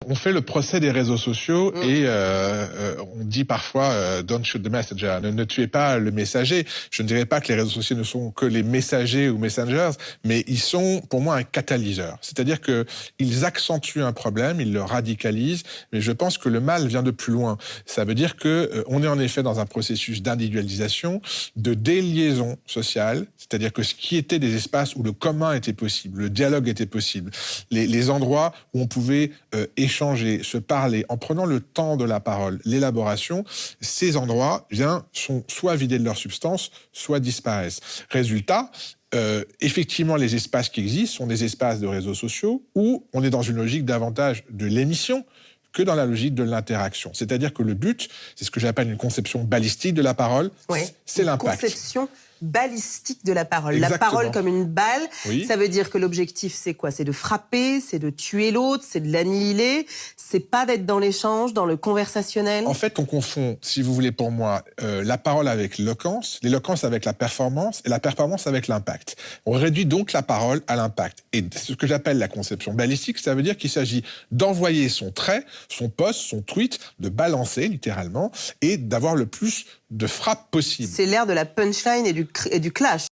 On fait le procès des réseaux sociaux et on dit parfois don't shoot the messenger, ne tuez pas le messager. Je ne dirais pas que les réseaux sociaux ne sont que les messagers ou messengers, mais ils sont pour moi un catalyseur. C'est-à-dire que ils accentuent un problème, ils le radicalisent, mais je pense que le mal vient de plus loin. Ça veut dire que on est en effet dans un processus d'individualisation, de déliaison sociale, c'est-à-dire que ce qui était des espaces où le commun était possible, le dialogue était possible, les endroits où on pouvait échanger, se parler, en prenant le temps de la parole, l'élaboration, ces endroits sont soit vidés de leur substance, soit disparaissent. Résultat, effectivement, les espaces qui existent sont des espaces de réseaux sociaux où on est dans une logique davantage de l'émission que dans la logique de l'interaction. C'est-à-dire que le but, c'est ce que j'appelle une conception balistique de la parole, c'est l'impact. Conception balistique de la parole. Exactement. La parole comme une balle, oui. Ça veut dire que l'objectif, c'est quoi? C'est de frapper, c'est de tuer l'autre, c'est de l'annihiler, c'est pas d'être dans l'échange, dans le conversationnel? En fait, on confond, si vous voulez pour moi, la parole avec l'éloquence avec la performance, et la performance avec l'impact. On réduit donc la parole à l'impact. Et ce que j'appelle la conception balistique, ça veut dire qu'il s'agit d'envoyer son trait, son post, son tweet, de balancer littéralement, et d'avoir le plus de frappes possible. C'est l'ère de la punchline et du clash.